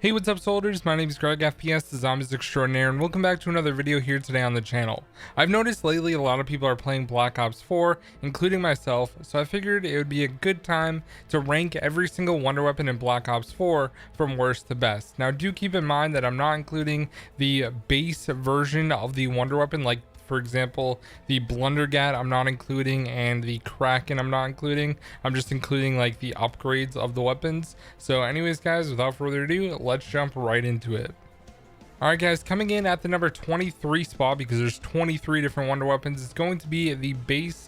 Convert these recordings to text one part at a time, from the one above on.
Hey, what's up soldiers? My name is Greg FPS, the Zombies Extraordinaire, and welcome back to another video here today on the channel. I've noticed lately a lot of people are playing Black Ops 4, including myself, so I figured it would be a good time to rank every single wonder weapon in Black Ops 4 from worst to best. Now do keep in mind that I'm not including the base version of the wonder weapon, like for example, the Blundergat I'm not including, and the Kraken I'm not including. I'm just including like the upgrades of the weapons. So anyways guys, without further ado, let's jump right into it. Alright guys, coming in at the number 23 spot, because there's 23 different wonder weapons, it's going to be the base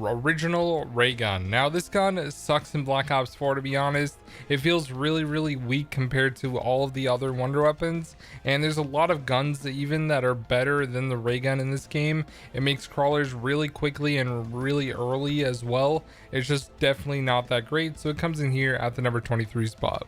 original ray gun. Now this gun sucks in Black Ops 4, to be honest. It feels really weak compared to all of the other wonder weapons, and there's a lot of guns even that are better than the ray gun in this game. It makes crawlers really quickly and really early as well. It's just definitely not that great, so it comes in here at the number 23 spot.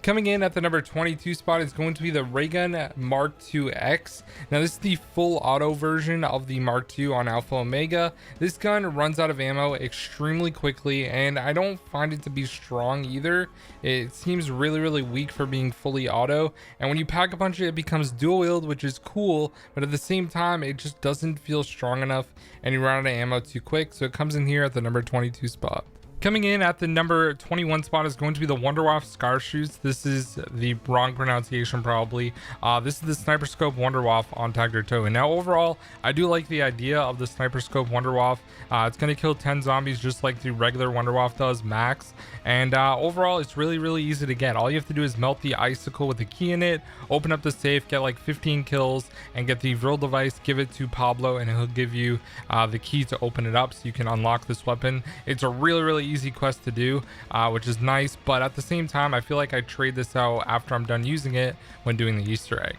Coming in at the number 22 spot is going to be the Raygun Mark II X. Now this is the full auto version of the Mark II on Alpha Omega. This gun runs out of ammo extremely quickly, and I don't find it to be strong either. It seems really weak for being fully auto, and when you pack a punch it becomes dual wield, which is cool, but at the same time it just doesn't feel strong enough and you run out of ammo too quick, so it comes in here at the number 22 spot. Coming in at the number 21 spot is going to be the Wunderwaffe Scarshootz. This is the wrong pronunciation probably. This is the Sniper Scope Wunderwaffe on Tiger Toe. And now overall, I do like the idea of the Sniper Scope Wunderwaffe. It's going to kill 10 zombies just like the regular Wunderwaffe does max. And overall, it's really easy to get. All you have to do is melt the icicle with the key in it, open up the safe, get like 15 kills, and get the Vril device, give it to Pablo, and he'll give you the key to open it up so you can unlock this weapon. It's a really easy quest to do, which is nice, but at the same time I feel like I trade this out after I'm done using it when doing the Easter egg.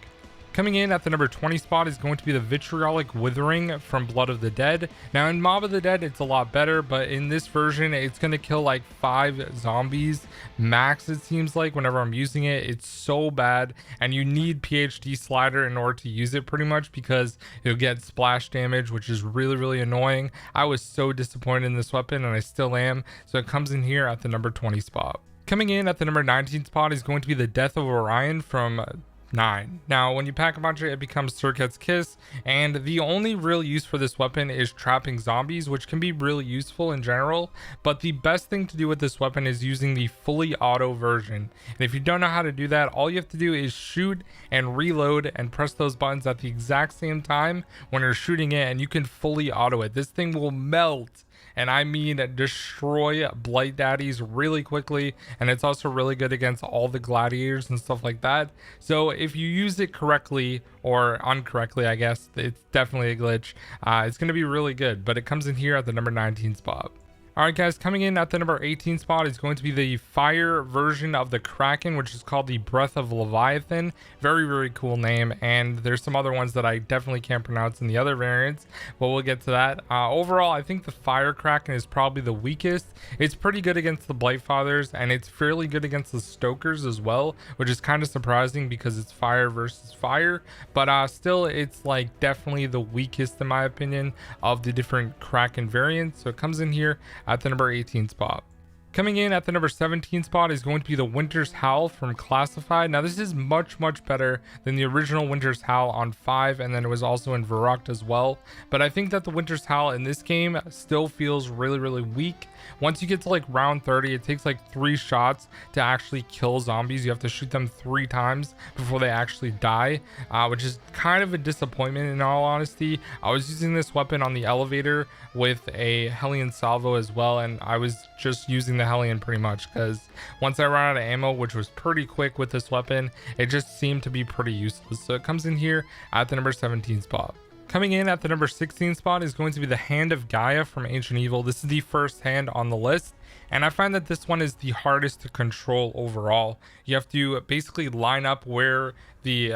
Coming in at the number 20 spot is going to be the Vitriolic Withering from Blood of the Dead. Now in Mob of the Dead it's a lot better, but in this version it's going to kill like 5 zombies max, it seems like, whenever I'm using it. It's so bad, and you need PhD slider in order to use it pretty much, because you'll get splash damage, which is really annoying. I was so disappointed in this weapon, and I still am, so it comes in here at the number 20 spot. Coming in at the number 19 spot is going to be the Death of Orion from 9. Now when you pack a punch it becomes Serket's Kiss, and the only real use for this weapon is trapping zombies, which can be really useful in general, but the best thing to do with this weapon is using the fully auto version. And if you don't know how to do that, all you have to do is shoot and reload and press those buttons at the exact same time when you're shooting it, and you can fully auto it. This thing will melt, and I mean destroy Blight Daddies really quickly, and it's also really good against all the gladiators and stuff like that. So if you use it correctly, or incorrectly, I guess, it's definitely a glitch. It's going to be really good, but it comes in here at the number 19 spot. Alright guys, coming in at the number 18 spot is going to be the fire version of the Kraken, which is called the Breath of Leviathan. Very cool name, and there's some other ones that I definitely can't pronounce in the other variants, but we'll get to that. Overall, I think the Fire Kraken is probably the weakest. It's pretty good against the Blightfathers, and it's fairly good against the Stokers as well, which is kind of surprising because it's fire versus fire, but still it's like definitely the weakest in my opinion of the different Kraken variants, so it comes in here at the number 18 spot. Coming in at the number 17 spot is going to be the Winter's Howl from Classified. Now this is much better than the original Winter's Howl on 5, and then it was also in Verrückt as well, but I think that the Winter's Howl in this game still feels really weak. Once you get to like round 30, it takes like 3 shots to actually kill zombies. You have to shoot them 3 times before they actually die, which is kind of a disappointment in all honesty. I was using this weapon on the elevator with a Hellion salvo as well, and I was just using the Hellion pretty much because once I ran out of ammo, which was pretty quick with this weapon, it just seemed to be pretty useless. So it comes in here at the number 17 spot. Coming in at the number 16 spot is going to be the Hand of Gaia from Ancient Evil. This is the first hand on the list, and I find that this one is the hardest to control overall. You have to basically line up where the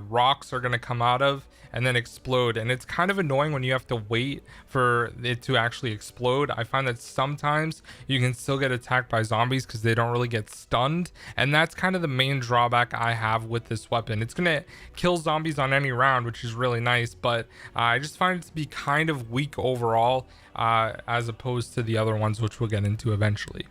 rocks are going to come out of and then explode, and it's kind of annoying when you have to wait for it to actually explode. I find that sometimes you can still get attacked by zombies because they don't really get stunned, and that's kind of the main drawback I have with this weapon. It's going to kill zombies on any round, which is really nice, but I just find it to be kind of weak overall, as opposed to the other ones, which we'll get into eventually.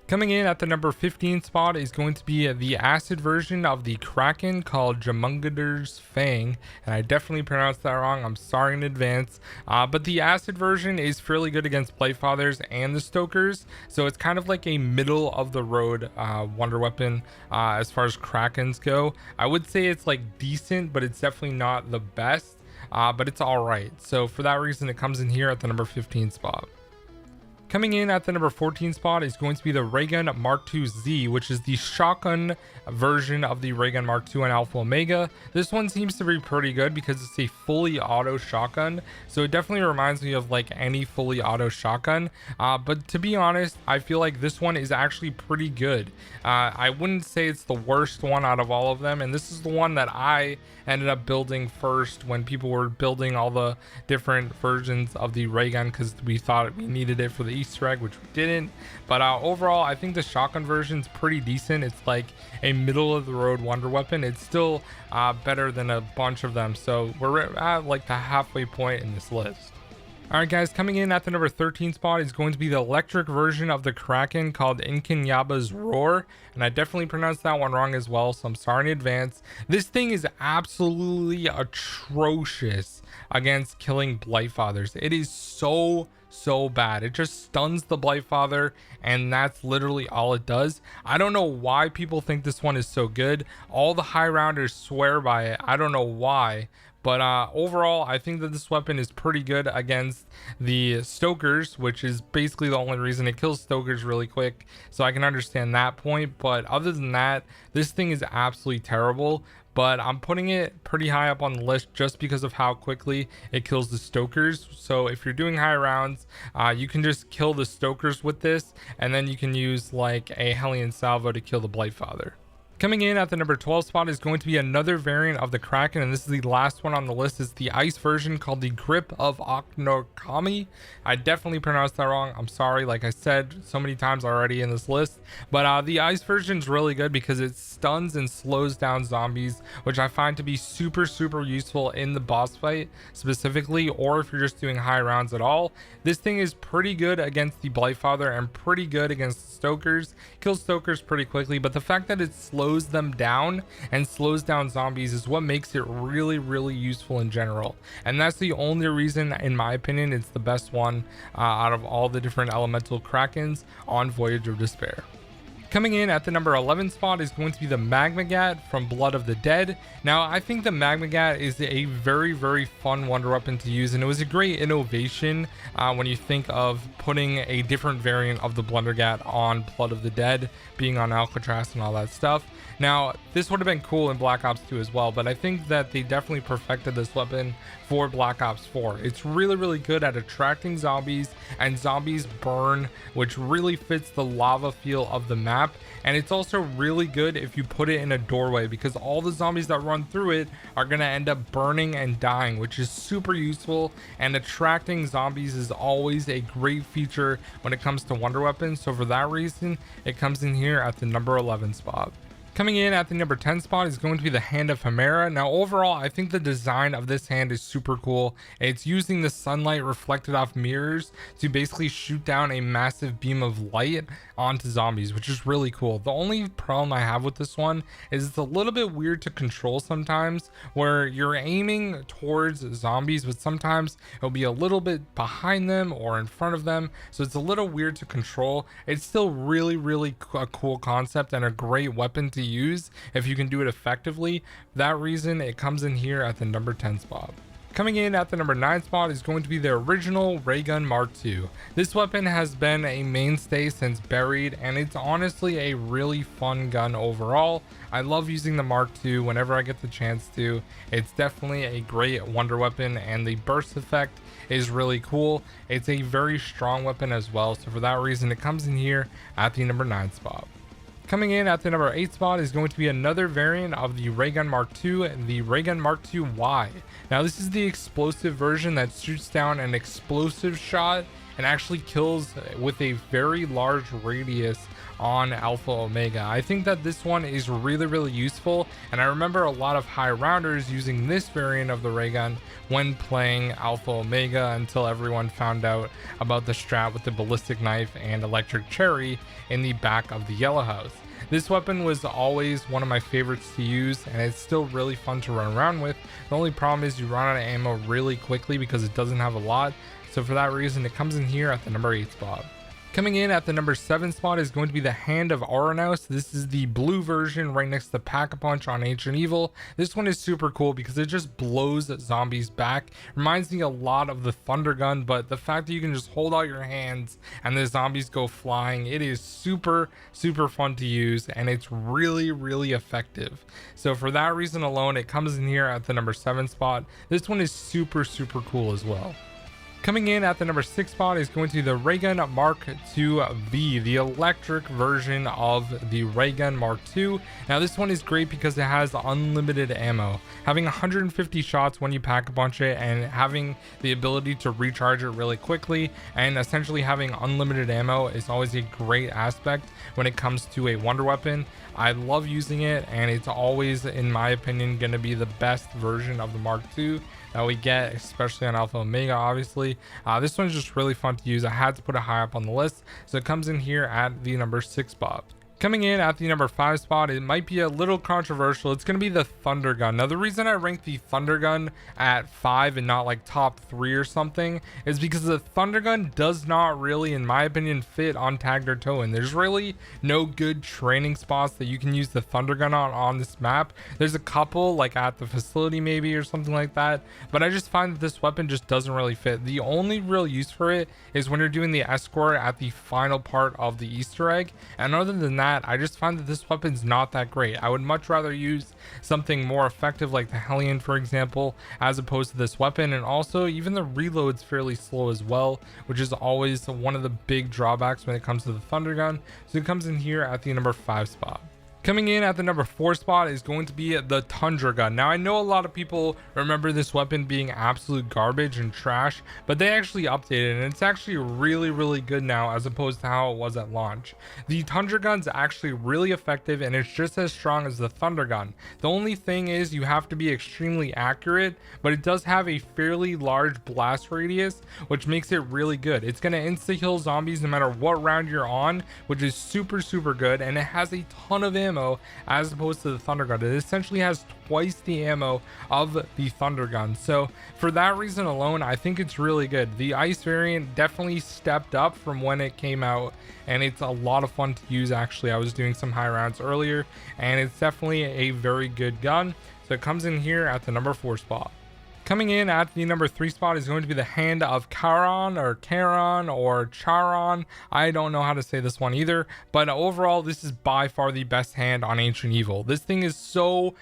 Coming in at the number 15 spot is going to be the acid version of the Kraken called Jomungandr's Fang, and I definitely pronounced that wrong. I'm sorry in advance. But the acid version is fairly good against Blightfathers and the Stokers, so it's kind of like a middle of the road wonder weapon as far as Krakens go. I would say it's like decent, but it's definitely not the best, but it's all right. So for that reason, it comes in here at the number 15 spot. Coming in at the number 14 spot is going to be the Raygun Mark II Z, which is the shotgun version of the Raygun Mark II and Alpha Omega. This one seems to be pretty good because it's a fully auto shotgun, so it definitely reminds me of like any fully auto shotgun. But to be honest, I feel like this one is actually pretty good. I wouldn't say it's the worst one out of all of them, and this is the one that I ended up building first when people were building all the different versions of the ray gun because we thought we needed it for the Easter egg, which we didn't. But overall, I think the shotgun version is pretty decent. It's like a middle of the road wonder weapon. It's still better than a bunch of them, so we're at like the halfway point in this list. Alright guys, coming in at the number 13 spot is going to be the electric version of the Kraken called Inkinyaba's Roar, and I definitely pronounced that one wrong as well, so I'm sorry in advance. This thing is absolutely atrocious against killing Blightfathers. It is so bad. It just stuns the Blightfather, and that's literally all it does. I don't know why people think this one is so good. All the high rounders swear by it. I don't know why. But overall, I think that this weapon is pretty good against the Stokers, which is basically the only reason it kills Stokers really quick. So I can understand that point. But other than that, this thing is absolutely terrible. But I'm putting it pretty high up on the list just because of how quickly it kills the Stokers. So if you're doing high rounds, you can just kill the Stokers with this, and then you can use like a Hellion Salvo to kill the Blightfather. Coming in at the number 12 spot is going to be another variant of the Kraken, and this is the last one on the list. Is the ice version called the Grip of Oknokami. I definitely pronounced that wrong. I'm sorry, like I said so many times already in this list. But the ice version is really good because it stuns and slows down zombies, which I find to be super useful in the boss fight specifically, or if you're just doing high rounds at all. This thing is pretty good against the Blightfather and pretty good against the Stokers. Kills Stokers pretty quickly, but the fact that it slows them down and slows down zombies is what makes it really useful in general, and that's the only reason, in my opinion, it's the best one out of all the different elemental Krakens on Voyage of Despair. Coming in at the number 11 spot is going to be the Magmagat from Blood of the Dead. Now, I think the Magmagat is a very fun wonder weapon to use, and it was a great innovation when you think of putting a different variant of the Blundergat on Blood of the Dead, being on Alcatraz and all that stuff. Now, this would have been cool in Black Ops 2 as well, but I think that they definitely perfected this weapon for Black Ops 4. It's really good at attracting zombies, and zombies burn, which really fits the lava feel of the map. And it's also really good if you put it in a doorway, because all the zombies that run through it are going to end up burning and dying, which is super useful. And attracting zombies is always a great feature when it comes to wonder weapons. So for that reason, it comes in here at the number 11 spot. Coming in at the number 10 spot is going to be the Hand of Hemera. Now, overall, I think the design of this hand is super cool. It's using the sunlight reflected off mirrors to basically shoot down a massive beam of light onto zombies, which is really cool. The only problem I have with this one is it's a little bit weird to control sometimes, where you're aiming towards zombies, but sometimes it'll be a little bit behind them or in front of them. So it's a little weird to control. It's still really a cool concept and a great weapon to use if you can do it effectively. For that reason, it comes in here at the number 10 spot. Coming in at the number 9 spot is going to be the original Raygun Mark II. This weapon has been a mainstay since Buried, and it's honestly a really fun gun overall. I love using the Mark II whenever I get the chance to. It's definitely a great wonder weapon, and the burst effect is really cool. It's a very strong weapon as well, so for that reason, it comes in here at the number 9 spot. Coming in at the number 8 spot is going to be another variant of the Raygun Mark II, the Raygun Mark II Y. Now, this is the explosive version that shoots down an explosive shot and actually kills with a very large radius on Alpha Omega. I think that this one is really useful, and I remember a lot of high rounders using this variant of the ray gun when playing Alpha Omega until everyone found out about the strat with the ballistic knife and electric cherry in the back of the yellow house. This weapon was always one of my favorites to use, and it's still really fun to run around with. The only problem is you run out of ammo really quickly because it doesn't have a lot, so for that reason it comes in here at the number 8 spot. Coming in at the number 7 spot is going to be the Hand of Ouranos. This is the blue version right next to Pack-a-Punch on Ancient Evil. This one is super cool because it just blows zombies back. Reminds me a lot of the Thunder Gun, but the fact that you can just hold out your hands and the zombies go flying, it is super fun to use, and it's really effective. So for that reason alone, it comes in here at the number 7 spot. This one is super cool as well. Coming in at the number 6 spot is going to be the Raygun Mark II-V, the electric version of the Raygun Mark II. Now this one is great because it has unlimited ammo. Having 150 shots when you Pack-a-Punch it, and having the ability to recharge it really quickly, and essentially having unlimited ammo is always a great aspect when it comes to a wonder weapon. I love using it, and it's always, in my opinion, going to be the best version of the Mark II that we get, especially on Alpha Omega, obviously. This one's just really fun to use. I had to put it high up on the list, so it comes in here at the number 6 spot. Coming in at the number 5 spot, it might be a little controversial. It's going to be the Thunder Gun. Now, the reason I rank the Thunder Gun at 5 and not like top 3 or something is because the Thunder Gun does not really, in my opinion, fit on Tagged or Towin. There's really no good training spots that you can use the Thunder Gun on this map. There's a couple, like at the facility maybe or something like that, but I just find that this weapon just doesn't really fit. The only real use for it is when you're doing the escort at the final part of the Easter egg, and other than that, I just find that this weapon's not that great. I would much rather use something more effective like the Hellion, for example, as opposed to this weapon. And also, even the reload's fairly slow as well, which is always one of the big drawbacks when it comes to the Thunder Gun. So it comes in here at the number 5 spot. Coming in at the number 4 spot is going to be the Tundra Gun. Now, I know a lot of people remember this weapon being absolute garbage and trash, but they actually updated it, and it's actually really good now as opposed to how it was at launch. The Tundra Gun's actually really effective, and it's just as strong as the Thunder Gun. The only thing is you have to be extremely accurate, but it does have a fairly large blast radius, which makes it really good. It's going to insta-kill zombies no matter what round you're on, which is super good, and it has a ton of ammo as opposed to the Thunder Gun. It essentially has twice the ammo of the Thunder Gun. So for that reason alone, I think it's really good. The ice variant definitely stepped up from when it came out, and it's a lot of fun to use. Actually, I was doing some high rounds earlier, and it's definitely a very good gun. So it comes in here at the number 4 spot. Coming in at the number 3 spot is going to be the Hand of Charon or Charon. I don't know how to say this one either, but overall, this is by far the best hand on Ancient Evil. This thing is so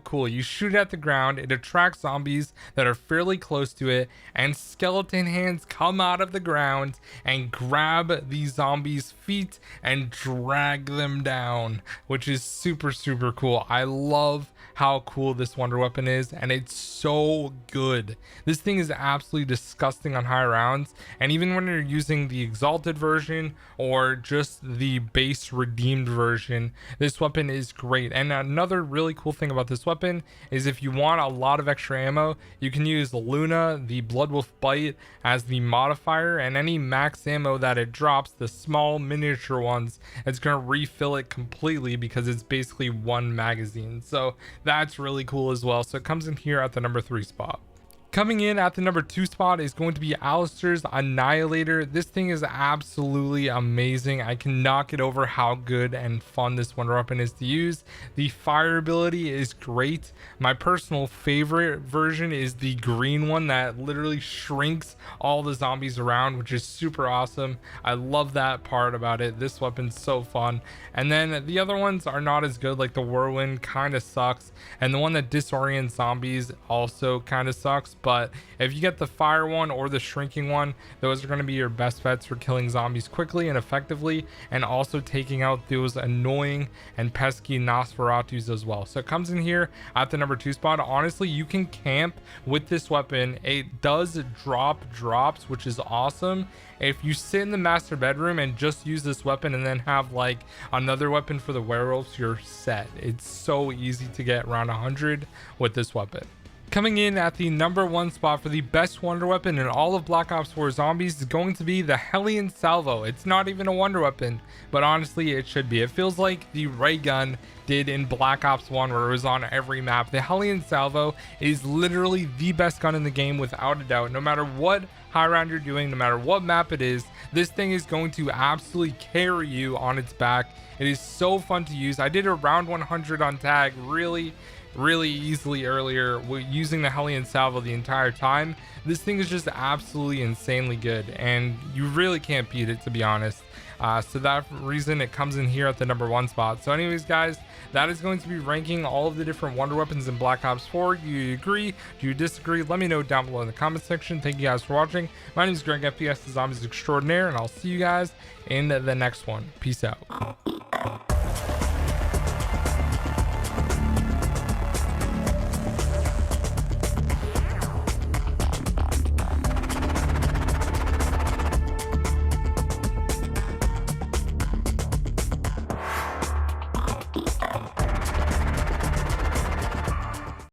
cool. You shoot it at the ground, it attracts zombies that are fairly close to it, and skeleton hands come out of the ground and grab the zombies' feet and drag them down, which is super cool. I love how cool this wonder weapon is, and it's so good. This thing is absolutely disgusting on high rounds, and even when you're using the exalted version or just the base redeemed version, this weapon is great. And another really cool thing about this weapon is if you want a lot of extra ammo, you can use Luna, the Bloodwolf Bite, as the modifier, and any max ammo that it drops, the small miniature ones, it's going to refill it completely because it's basically one magazine. So that's really cool as well. So it comes in here at the number 3 spot. Coming in at the number 2 spot is going to be Alistair's Annihilator. This thing is absolutely amazing. I cannot get over how good and fun this wonder weapon is to use. The fire ability is great. My personal favorite version is the green one that literally shrinks all the zombies around, which is super awesome. I love that part about it. This weapon's so fun. And then the other ones are not as good, like the Whirlwind kind of sucks, and the one that disorients zombies also kind of sucks. but if you get the fire one or the shrinking one, those are going to be your best bets for killing zombies quickly and effectively, and also taking out those annoying and pesky Nosferatus as well. So it comes in here at the number 2 spot. Honestly, you can camp with this weapon. It does drop drops, which is awesome. If you sit in the master bedroom and just use this weapon and then have like another weapon for the werewolves, you're set. It's so easy to get around 100 with this weapon. Coming in at the number 1 spot for the best wonder weapon in all of Black Ops 4 Zombies is going to be the Hellion Salvo. It's not even a wonder weapon, but honestly it should be. It feels like the ray gun did in Black Ops 1 where it was on every map. The Hellion Salvo is literally the best gun in the game without a doubt. No matter what high round you're doing, no matter what map it is, this thing is going to absolutely carry you on its back. It is so fun to use. I did a round 100 on tag really easily earlier using the Hellion Salvo the entire time. This thing is just absolutely insanely good, and you really can't beat it, to be honest. So that reason it comes in here at the number 1 spot. So anyways guys, that is going to be ranking all of the different wonder weapons in Black Ops 4. Do you agree? Do you disagree? Let me know down below in the comment section. Thank you guys for watching. My name is Greg FPS, the Zombies Extraordinaire, and I'll see you guys in the next one. Peace out.